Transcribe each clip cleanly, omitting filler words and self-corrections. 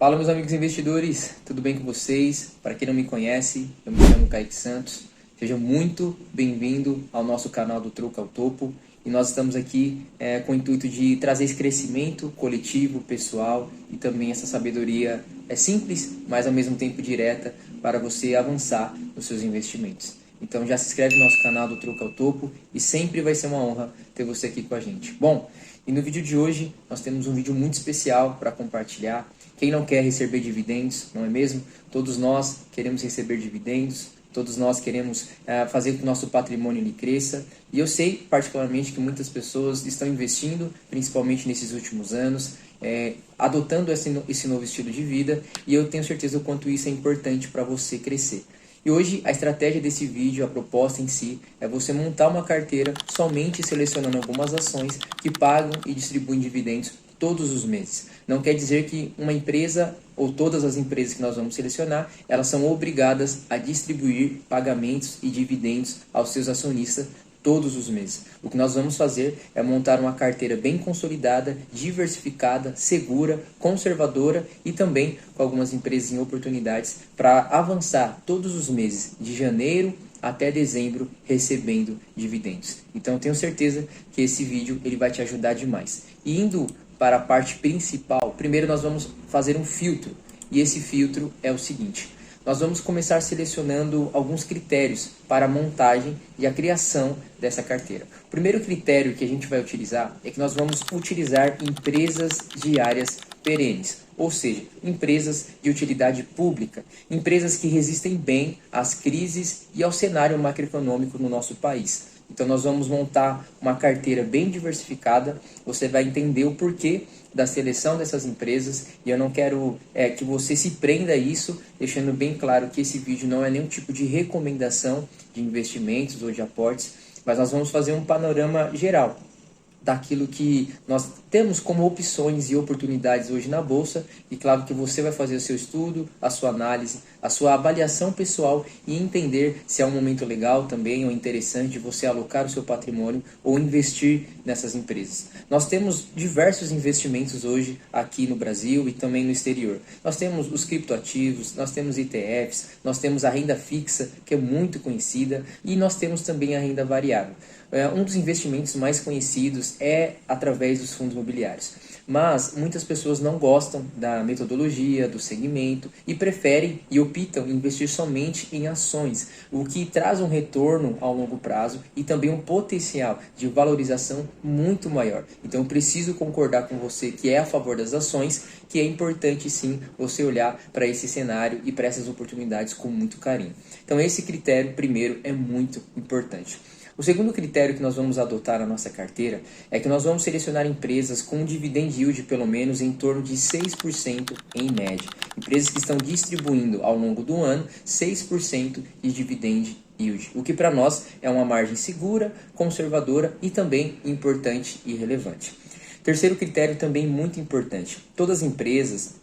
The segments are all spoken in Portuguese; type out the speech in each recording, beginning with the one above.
Fala, meus amigos investidores, tudo bem com vocês? Para quem não me conhece, eu me chamo Kaique Santos. Seja muito bem-vindo ao nosso canal do Troco ao Topo. E nós estamos aqui com o intuito de trazer esse crescimento coletivo, pessoal e também essa sabedoria simples, mas ao mesmo tempo direta para você avançar nos seus investimentos. Então já se inscreve no nosso canal do Troco ao Topo e sempre vai ser uma honra ter você aqui com a gente. Bom, e no vídeo de hoje nós temos um vídeo muito especial para compartilhar. Quem não quer receber dividendos, não é mesmo? Todos nós queremos receber dividendos, todos nós queremos fazer com que o nosso patrimônio ele cresça. E eu sei particularmente que muitas pessoas estão investindo, principalmente nesses últimos anos, adotando esse novo estilo de vida, e eu tenho certeza o quanto isso é importante para você crescer. E hoje a estratégia desse vídeo, a proposta em si, é você montar uma carteira somente selecionando algumas ações que pagam e distribuem dividendos todos os meses. Não quer dizer que uma empresa ou todas as empresas que nós vamos selecionar, elas são obrigadas a distribuir pagamentos e dividendos aos seus acionistas todos os meses. O que nós vamos fazer é montar uma carteira bem consolidada, diversificada, segura, conservadora e também com algumas empresas em oportunidades para avançar todos os meses, de janeiro até dezembro, recebendo dividendos. Então eu tenho certeza que esse vídeo ele vai te ajudar demais. E indo para a parte principal, primeiro nós vamos fazer um filtro. E esse filtro é o seguinte: nós vamos começar selecionando alguns critérios para a montagem e a criação dessa carteira. O primeiro critério que a gente vai utilizar é que nós vamos utilizar empresas de áreas perenes, ou seja, empresas de utilidade pública, empresas que resistem bem às crises e ao cenário macroeconômico no nosso país. Então nós vamos montar uma carteira bem diversificada, você vai entender o porquê da seleção dessas empresas, e eu não quero que você se prenda a isso, deixando bem claro que esse vídeo não é nenhum tipo de recomendação de investimentos ou de aportes, mas nós vamos fazer um panorama geral daquilo que nós temos como opções e oportunidades hoje na Bolsa, e claro que você vai fazer o seu estudo, a sua análise, a sua avaliação pessoal e entender se é um momento legal também ou interessante você alocar o seu patrimônio ou investir nessas empresas. Nós temos diversos investimentos hoje aqui no Brasil e também no exterior. Nós temos os criptoativos, nós temos ETFs, nós temos a renda fixa, que é muito conhecida, e nós temos também a renda variável. Um dos investimentos mais conhecidos é através dos fundos imobiliários. Mas muitas pessoas não gostam da metodologia, do segmento e preferem e optam em investir somente em ações, o que traz um retorno ao longo prazo e também um potencial de valorização muito maior. Então eu preciso concordar com você que é a favor das ações, que é importante sim você olhar para esse cenário e para essas oportunidades com muito carinho. Então esse critério primeiro é muito importante. O segundo critério que nós vamos adotar na nossa carteira é que nós vamos selecionar empresas com um dividend yield pelo menos em torno de 6% em média. Empresas que estão distribuindo ao longo do ano 6% de dividend yield, o que para nós é uma margem segura, conservadora e também importante e relevante. Terceiro critério também muito importante: todas as empresas,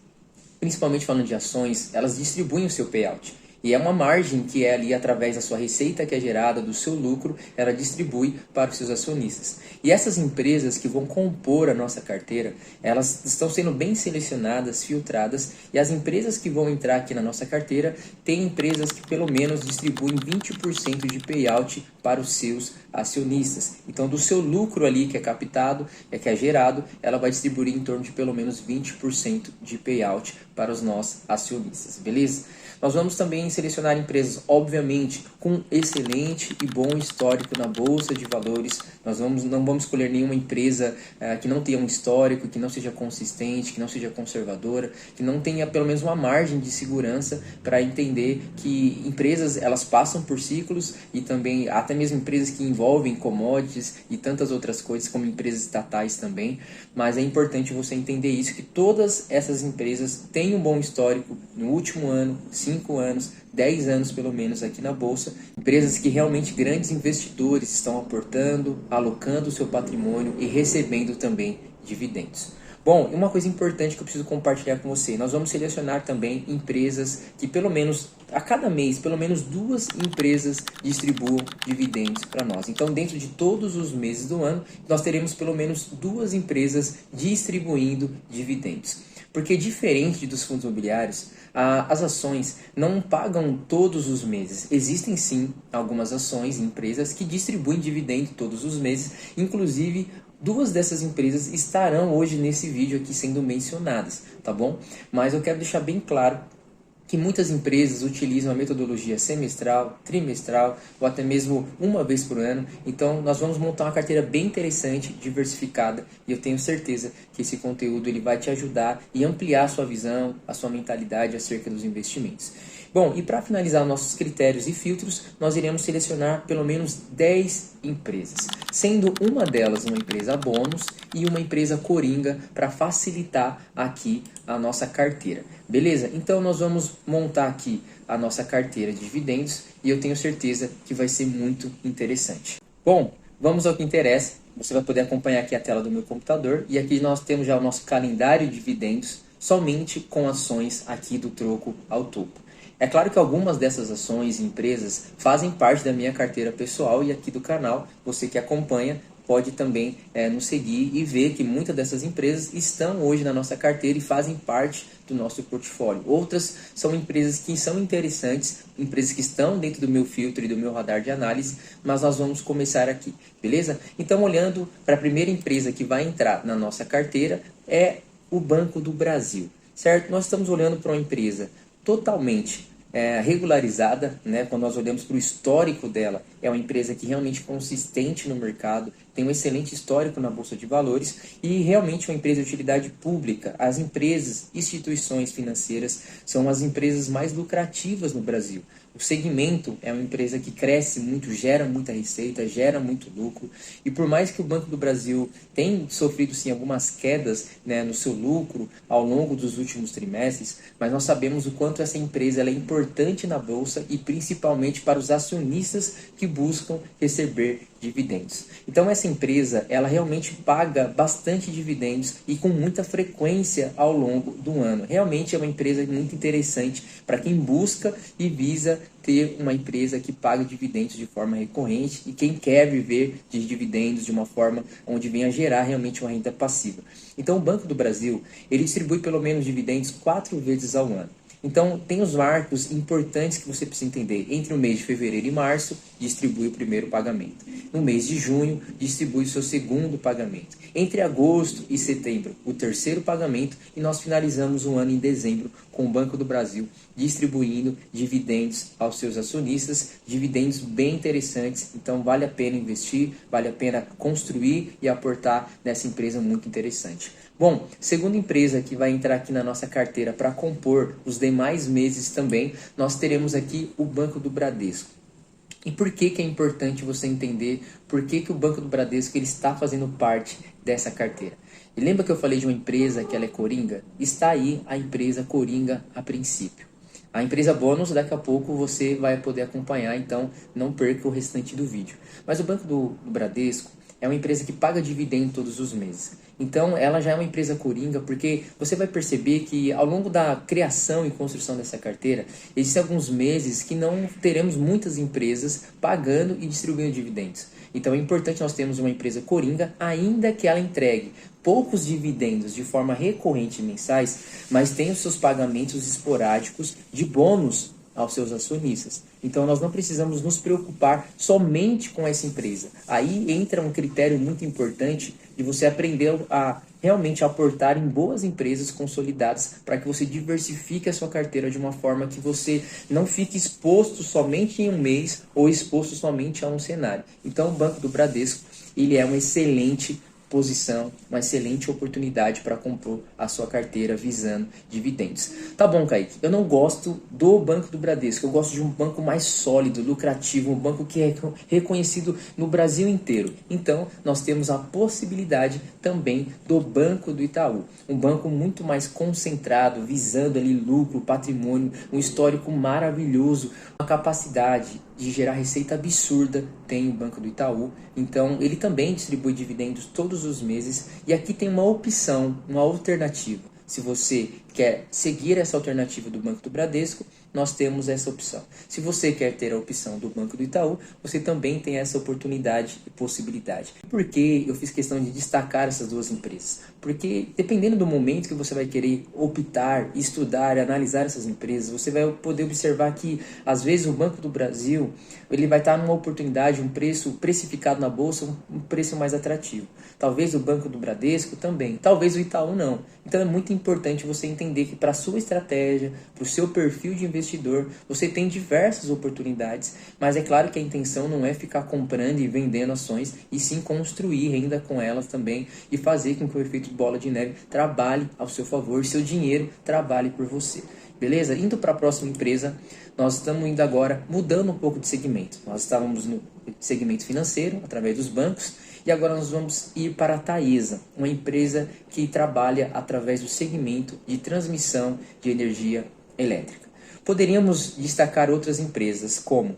principalmente falando de ações, elas distribuem o seu payout. E é uma margem que é ali através da sua receita que é gerada, do seu lucro, ela distribui para os seus acionistas. E essas empresas que vão compor a nossa carteira, elas estão sendo bem selecionadas, filtradas, e as empresas que vão entrar aqui na nossa carteira têm empresas que pelo menos distribuem 20% de payout para os seus acionistas. Então do seu lucro ali que é captado, que é gerado, ela vai distribuir em torno de pelo menos 20% de payout para os nossos acionistas, beleza? Nós vamos também selecionar empresas, obviamente, com excelente e bom histórico na Bolsa de Valores. Nós não vamos escolher nenhuma empresa que não tenha um histórico, que não seja consistente, que não seja conservadora, que não tenha pelo menos uma margem de segurança para entender que empresas elas passam por ciclos, e também até mesmo empresas que envolvem commodities e tantas outras coisas, como empresas estatais também. Mas é importante você entender isso, que todas essas empresas têm um bom histórico no último ano, 5 anos, 10 anos pelo menos aqui na Bolsa. Empresas que realmente grandes investidores estão aportando, alocando o seu patrimônio e recebendo também dividendos. Bom, e uma coisa importante que eu preciso compartilhar com você: nós vamos selecionar também empresas que pelo menos a cada mês, pelo menos 2 empresas distribuam dividendos para nós. Então, dentro de todos os meses do ano, nós teremos pelo menos 2 empresas distribuindo dividendos. Porque diferente dos fundos imobiliários, as ações não pagam todos os meses. Existem sim algumas ações e empresas que distribuem dividendo todos os meses, inclusive duas dessas empresas estarão hoje nesse vídeo aqui sendo mencionadas, tá bom? Mas eu quero deixar bem claro que muitas empresas utilizam a metodologia semestral, trimestral ou até mesmo uma vez por ano. Então nós vamos montar uma carteira bem interessante, diversificada, e eu tenho certeza que esse conteúdo ele vai te ajudar e ampliar a sua visão, a sua mentalidade acerca dos investimentos. Bom, e para finalizar nossos critérios e filtros, nós iremos selecionar pelo menos 10 empresas, sendo uma delas uma empresa bônus e uma empresa coringa para facilitar aqui a nossa carteira. Beleza? Então nós vamos montar aqui a nossa carteira de dividendos e eu tenho certeza que vai ser muito interessante. Bom, vamos ao que interessa. Você vai poder acompanhar aqui a tela do meu computador e aqui nós temos já o nosso calendário de dividendos somente com ações aqui do Troco ao Topo. É claro que algumas dessas ações e empresas fazem parte da minha carteira pessoal e aqui do canal, você que acompanha pode também nos seguir e ver que muitas dessas empresas estão hoje na nossa carteira e fazem parte do nosso portfólio. Outras são empresas que são interessantes, empresas que estão dentro do meu filtro e do meu radar de análise, mas nós vamos começar aqui, beleza? Então, olhando para a primeira empresa que vai entrar na nossa carteira é o Banco do Brasil, certo? Nós estamos olhando para uma empresa totalmente regularizada, né? Quando nós olhamos para o histórico dela, é uma empresa que realmente é consistente no mercado, tem um excelente histórico na Bolsa de Valores e realmente uma empresa de utilidade pública. As empresas, instituições financeiras são as empresas mais lucrativas no Brasil. O segmento é uma empresa que cresce muito, gera muita receita, gera muito lucro. E por mais que o Banco do Brasil tenha sofrido sim algumas quedas, né, no seu lucro ao longo dos últimos trimestres, mas nós sabemos o quanto essa empresa ela é importante na Bolsa e principalmente para os acionistas que buscam receber dividendos. Então essa empresa ela realmente paga bastante dividendos e com muita frequência ao longo do ano. Realmente é uma empresa muito interessante para quem busca e visa ter uma empresa que paga dividendos de forma recorrente e quem quer viver de dividendos de uma forma onde venha gerar realmente uma renda passiva. Então o Banco do Brasil ele distribui pelo menos dividendos 4 vezes ao ano. Então, tem os marcos importantes que você precisa entender. Entre o mês de fevereiro e março, distribui o primeiro pagamento. No mês de junho, distribui o seu segundo pagamento. Entre agosto e setembro, o terceiro pagamento. E nós finalizamos o ano em dezembro com o Banco do Brasil distribuindo dividendos aos seus acionistas. Dividendos bem interessantes. Então, vale a pena investir, vale a pena construir e aportar nessa empresa muito interessante. Bom, segunda empresa que vai entrar aqui na nossa carteira para compor os demais meses também, nós teremos aqui o Banco do Bradesco. E por que é importante você entender por que o Banco do Bradesco ele está fazendo parte dessa carteira? E lembra que eu falei de uma empresa que ela é coringa? Está aí a empresa coringa a princípio. A empresa bônus, daqui a pouco você vai poder acompanhar, então não perca o restante do vídeo. Mas o Banco do Bradesco é uma empresa que paga dividendo todos os meses. Então, ela já é uma empresa coringa, porque você vai perceber que ao longo da criação e construção dessa carteira, existem alguns meses que não teremos muitas empresas pagando e distribuindo dividendos. Então, é importante nós termos uma empresa coringa, ainda que ela entregue poucos dividendos de forma recorrente mensais, mas tenha os seus pagamentos esporádicos de bônus aos seus acionistas. Então nós não precisamos nos preocupar somente com essa empresa. Aí entra um critério muito importante de você aprender a realmente aportar em boas empresas consolidadas para que você diversifique a sua carteira de uma forma que você não fique exposto somente em um mês ou exposto somente a um cenário. Então o Banco do Bradesco ele é uma excelente posição, uma excelente oportunidade para compor a sua carteira visando dividendos. Tá bom, Kaique, eu não gosto do Banco do Bradesco, eu gosto de um banco mais sólido, lucrativo, um banco que é reconhecido no Brasil inteiro. Então, nós temos a possibilidade também do Banco do Itaú, um banco muito mais concentrado, visando ali lucro, patrimônio, um histórico maravilhoso, uma capacidade de gerar receita absurda tem o Banco do Itaú. Então ele também distribui dividendos todos os meses e aqui tem uma opção, uma alternativa. Se você quer seguir essa alternativa do Banco do Bradesco, nós temos essa opção. Se você quer ter a opção do Banco do Itaú, você também tem essa oportunidade e possibilidade. Por que eu fiz questão de destacar essas duas empresas? Porque dependendo do momento que você vai querer optar, estudar, analisar essas empresas, você vai poder observar que às vezes o Banco do Brasil ele vai estar numa oportunidade, um preço precificado na bolsa, um preço mais atrativo. Talvez o Banco do Bradesco também, talvez o Itaú não. Então é muito importante você entender que para a sua estratégia, para o seu perfil de investidor, você tem diversas oportunidades, mas é claro que a intenção não é ficar comprando e vendendo ações, e sim construir renda com elas também e fazer com que o efeito bola de neve trabalhe ao seu favor, seu dinheiro trabalhe por você. Beleza? Indo para a próxima empresa, nós estamos indo agora mudando um pouco de segmento. Nós estávamos no segmento financeiro, através dos bancos, e agora nós vamos ir para a Taesa, uma empresa que trabalha através do segmento de transmissão de energia elétrica. Poderíamos destacar outras empresas como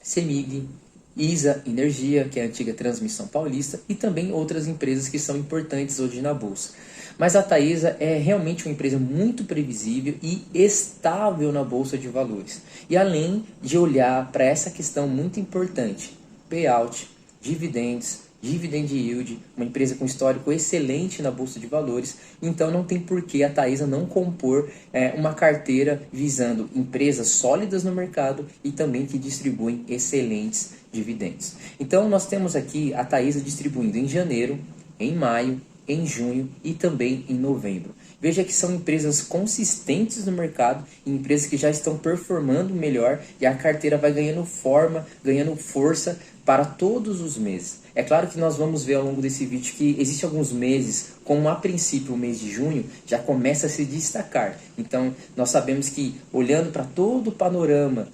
CEMIG, ISA Energia, que é a antiga Transmissão Paulista, e também outras empresas que são importantes hoje na bolsa. Mas a Taesa é realmente uma empresa muito previsível e estável na bolsa de valores. E além de olhar para essa questão muito importante, payout, dividendos, dividend yield, uma empresa com histórico excelente na bolsa de valores, então não tem por que a Taesa não compor uma carteira visando empresas sólidas no mercado e também que distribuem excelentes dividendos. Então nós temos aqui a Taesa distribuindo em janeiro, em maio, em junho e também em novembro. Veja que são empresas consistentes no mercado, empresas que já estão performando melhor e a carteira vai ganhando forma, ganhando força para todos os meses. É claro que nós vamos ver ao longo desse vídeo que existem alguns meses, como a princípio o mês de junho, já começa a se destacar. Então nós sabemos que olhando para todo o panorama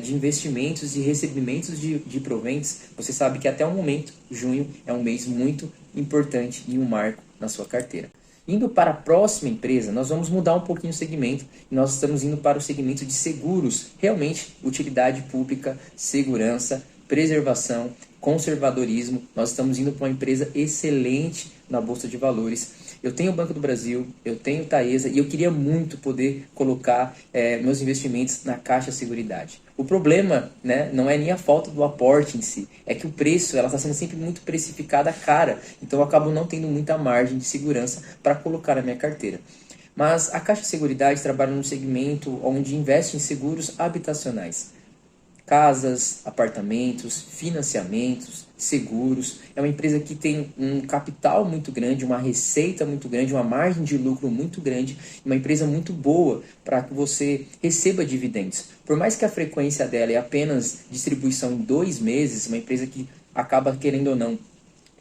de investimentos e recebimentos de proventos, você sabe que até o momento, junho é um mês muito importante e um marco na sua carteira. Indo para a próxima empresa, nós vamos mudar um pouquinho o segmento e nós estamos indo para o segmento de seguros, realmente utilidade pública, segurança, preservação, conservadorismo. Nós estamos indo para uma empresa excelente na Bolsa de Valores. Eu tenho o Banco do Brasil, eu tenho Taesa e eu queria muito poder colocar meus investimentos na Caixa Seguridade. O problema, né, não é nem a falta do aporte em si, é que o preço ela está sendo sempre muito precificada cara, então eu acabo não tendo muita margem de segurança para colocar na minha carteira. Mas a Caixa Seguridade trabalha num segmento onde investe em seguros habitacionais. Casas, apartamentos, financiamentos, seguros. É uma empresa que tem um capital muito grande, uma receita muito grande, uma margem de lucro muito grande, uma empresa muito boa para que você receba dividendos. Por mais que a frequência dela é apenas distribuição em 2 meses, uma empresa que acaba, querendo ou não,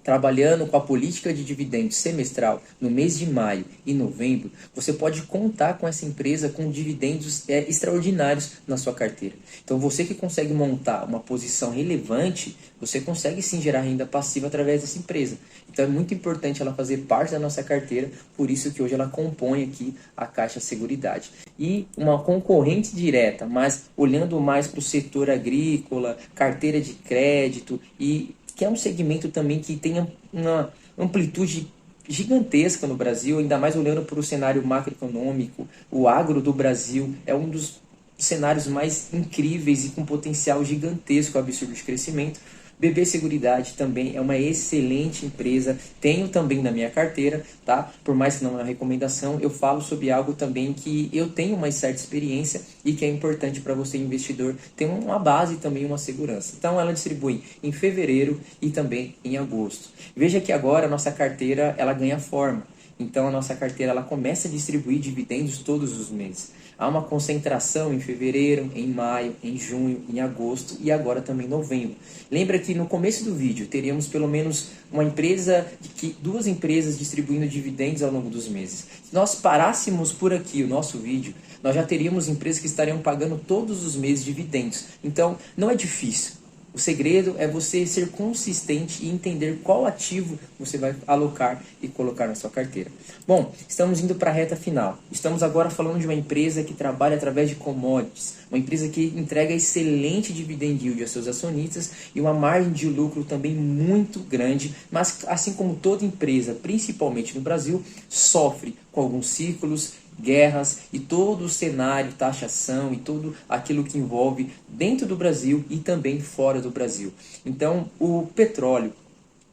trabalhando com a política de dividendos semestral no mês de maio e novembro, você pode contar com essa empresa com dividendos extraordinários na sua carteira. Então você que consegue montar uma posição relevante, você consegue sim gerar renda passiva através dessa empresa. Então é muito importante ela fazer parte da nossa carteira, por isso que hoje ela compõe aqui a Caixa Seguridade. E uma concorrente direta, mas olhando mais para o setor agrícola, carteira de crédito e que é um segmento também que tem uma amplitude gigantesca no Brasil, ainda mais olhando para o cenário macroeconômico. O agro do Brasil é um dos cenários mais incríveis e com potencial gigantesco, absurdo de crescimento. BB Seguridade também é uma excelente empresa, tenho também na minha carteira, tá? Por mais que não é uma recomendação, eu falo sobre algo também que eu tenho uma certa experiência e que é importante para você, investidor, ter uma base e também uma segurança. Então ela distribui em fevereiro e também em agosto. Veja que agora a nossa carteira ela ganha forma. Então a nossa carteira ela começa a distribuir dividendos todos os meses. Há uma concentração em fevereiro, em maio, em junho, em agosto e agora também em novembro. Lembra que no começo do vídeo teríamos pelo menos uma empresa, 2 empresas distribuindo dividendos ao longo dos meses. Se nós parássemos por aqui o nosso vídeo, nós já teríamos empresas que estariam pagando todos os meses dividendos. Então não é difícil. O segredo é você ser consistente e entender qual ativo você vai alocar e colocar na sua carteira. Bom, estamos indo para a reta final. Estamos agora falando de uma empresa que trabalha através de commodities, uma empresa que entrega excelente dividend yield aos seus acionistas e uma margem de lucro também muito grande, mas assim como toda empresa, principalmente no Brasil, sofre com alguns ciclos guerras e todo o cenário, taxação e tudo aquilo que envolve dentro do Brasil e também fora do Brasil. Então, o petróleo,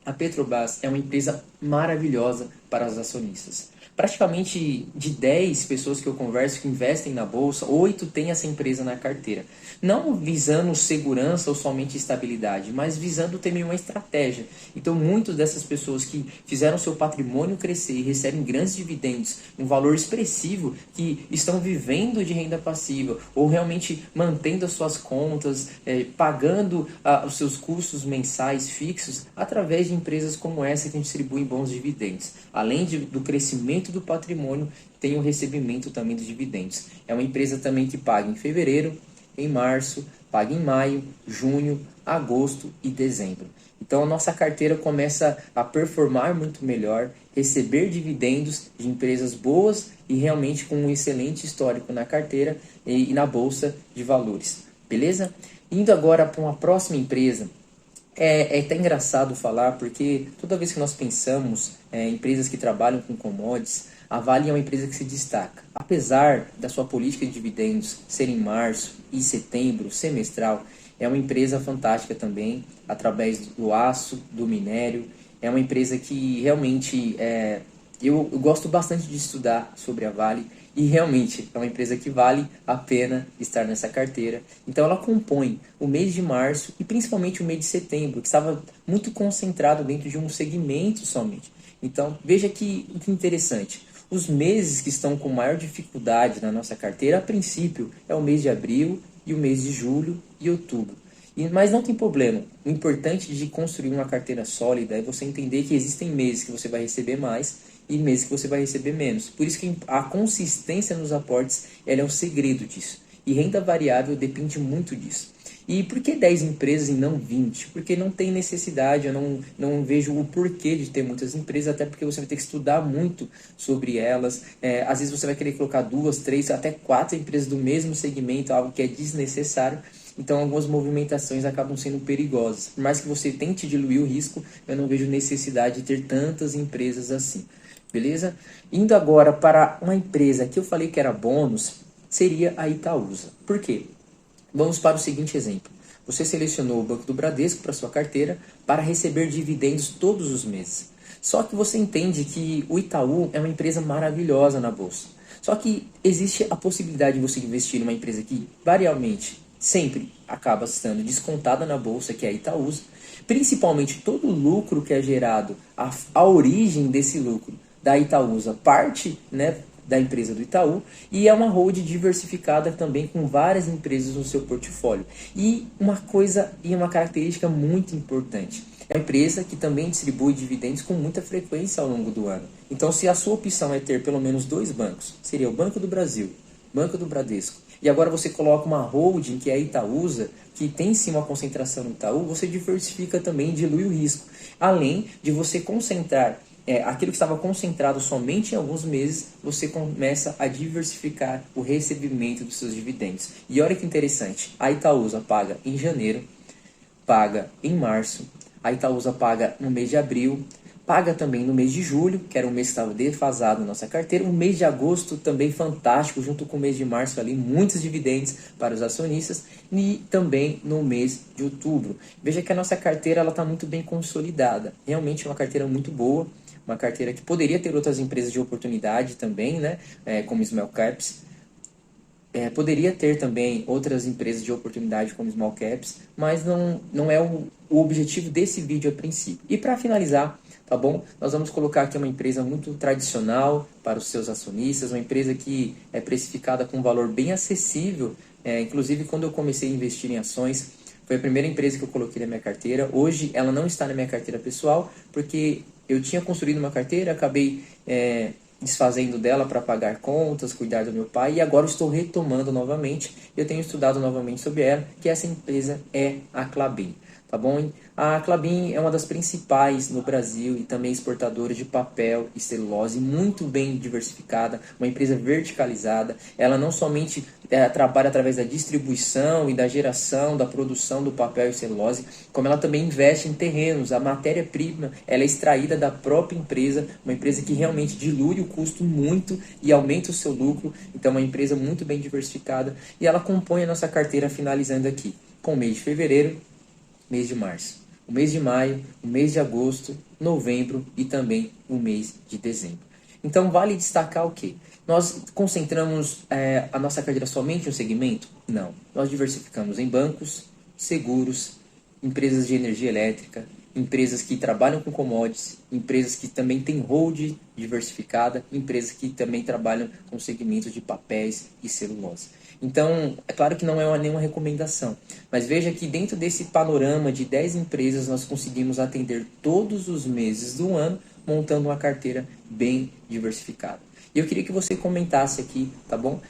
a Petrobras é uma empresa maravilhosa para os acionistas. Praticamente de 10 pessoas que eu converso que investem na bolsa, 8 têm essa empresa na carteira. Não visando segurança ou somente estabilidade, mas visando também uma estratégia. Então, muitas dessas pessoas que fizeram seu patrimônio crescer e recebem grandes dividendos, um valor expressivo, que estão vivendo de renda passiva ou realmente mantendo as suas contas, pagando os seus custos mensais fixos através de empresas como essa que distribuem bons dividendos. Além do crescimento do patrimônio, tem o recebimento também dos dividendos. É uma empresa também que paga em fevereiro, em março, paga em maio, junho, agosto e dezembro. Então a nossa carteira começa a performar muito melhor, receber dividendos de empresas boas e realmente com um excelente histórico na carteira e na bolsa de valores. Beleza? Indo agora para uma próxima empresa. É até engraçado falar, porque toda vez que nós pensamos em empresas que trabalham com commodities, a Vale é uma empresa que se destaca. Apesar da sua política de dividendos ser em março e setembro, semestral, é uma empresa fantástica também, através do aço, do minério. É uma empresa que realmente eu gosto bastante de estudar sobre a Vale e realmente é uma empresa que vale a pena estar nessa carteira. Então ela compõe o mês de março e principalmente o mês de setembro, que estava muito concentrado dentro de um segmento somente. Então veja que interessante. Os meses que estão com maior dificuldade na nossa carteira, a princípio, é o mês de abril e o mês de julho e outubro. Mas não tem problema. O importante de construir uma carteira sólida é você entender que existem meses que você vai receber mais e meses que você vai receber menos. Por isso que a consistência nos aportes ela é o segredo disso. E renda variável depende muito disso. E por que 10 empresas e não 20? Porque não tem necessidade, eu não vejo o porquê de ter muitas empresas, até porque você vai ter que estudar muito sobre elas. Às vezes você vai querer colocar 2, 3, até 4 empresas do mesmo segmento, algo que é desnecessário. Então algumas movimentações acabam sendo perigosas. Por mais que você tente diluir o risco, eu não vejo necessidade de ter tantas empresas assim. Beleza? Indo agora para uma empresa que eu falei que era bônus, seria a Itaúsa. Por quê? Vamos para o seguinte exemplo. Você selecionou o Banco do Bradesco para sua carteira para receber dividendos todos os meses. Só que você entende que o Itaú é uma empresa maravilhosa na bolsa. Só que existe a possibilidade de você investir em uma empresa que variavelmente sempre acaba estando descontada na bolsa, que é a Itaúsa. Principalmente todo o lucro que é gerado, a origem desse lucro da Itaúsa parte, da empresa do Itaú, e é uma hold diversificada também com várias empresas no seu portfólio. E uma coisa e uma característica muito importante, é uma empresa que também distribui dividendos com muita frequência ao longo do ano. Então, se a sua opção é ter pelo menos 2 bancos, seria o Banco do Brasil, Banco do Bradesco, e agora você coloca uma holding que é a Itaúsa, que tem sim uma concentração no Itaú, você diversifica também e dilui o risco, além de você concentrar aquilo que estava concentrado somente em alguns meses, você começa a diversificar o recebimento dos seus dividendos. E olha que interessante, a Itaúsa paga em janeiro, paga em março, a Itaúsa paga no mês de abril, paga também no mês de julho, que era um mês que estava defasado na nossa carteira, o mês de agosto também fantástico, junto com o mês de março ali, muitos dividendos para os acionistas, e também no mês de outubro. Veja que a nossa carteira está muito bem consolidada, realmente é uma carteira muito boa, uma carteira que poderia ter outras empresas de oportunidade também, como Small Caps. Poderia ter também outras empresas de oportunidade como Small Caps, mas não é o objetivo desse vídeo a princípio. E para finalizar, tá bom? Nós vamos colocar aqui uma empresa muito tradicional para os seus acionistas, uma empresa que é precificada com um valor bem acessível. Inclusive, quando eu comecei a investir em ações, foi a primeira empresa que eu coloquei na minha carteira. Hoje, ela não está na minha carteira pessoal, porque eu tinha construído uma carteira, acabei desfazendo dela para pagar contas, cuidar do meu pai, e agora estou retomando novamente. Eu tenho estudado novamente sobre ela, que essa empresa é a Klabin. tá bom? A Klabin é uma das principais no Brasil e também exportadora de papel e celulose, muito bem diversificada, uma empresa verticalizada. Ela não somente trabalha através da distribuição e da geração, da produção do papel e celulose, como ela também investe em terrenos. A matéria-prima ela é extraída da própria empresa, uma empresa que realmente dilui o custo muito e aumenta o seu lucro. Então, é uma empresa muito bem diversificada e ela compõe a nossa carteira, finalizando aqui com o mês de fevereiro, mês de março, o mês de maio, o mês de agosto, novembro e também o mês de dezembro. Então, vale destacar o quê? Nós concentramos a nossa carteira somente em um segmento? Não. Nós diversificamos em bancos, seguros, empresas de energia elétrica, empresas que trabalham com commodities, empresas que também têm hold diversificada, empresas que também trabalham com segmentos de papéis e celulose. Então, é claro que não é nenhuma recomendação, mas veja que dentro desse panorama de 10 empresas nós conseguimos atender todos os meses do ano, montando uma carteira bem diversificada. E eu queria que você comentasse aqui, tá bom?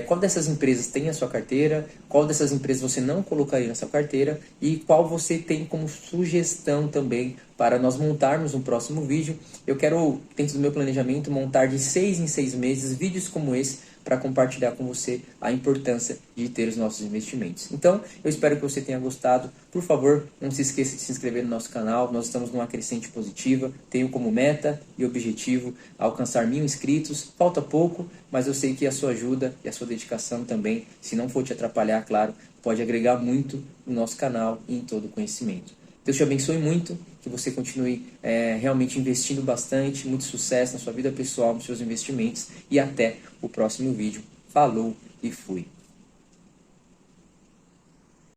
Qual dessas empresas tem a sua carteira, qual dessas empresas você não colocaria na sua carteira e qual você tem como sugestão também para nós montarmos um próximo vídeo. Eu quero, dentro do meu planejamento, montar de 6 em 6 meses vídeos como esse para compartilhar com você a importância de ter os nossos investimentos. Então, eu espero que você tenha gostado. Por favor, não se esqueça de se inscrever no nosso canal. Nós estamos numa crescente positiva. Tenho como meta e objetivo alcançar 1000 inscritos. Falta pouco, mas eu sei que a sua ajuda e a sua dedicação também, se não for te atrapalhar, claro, pode agregar muito no nosso canal e em todo o conhecimento. Deus te abençoe muito, que você continue realmente investindo bastante, muito sucesso na sua vida pessoal, nos seus investimentos e até o próximo vídeo. Falou e fui!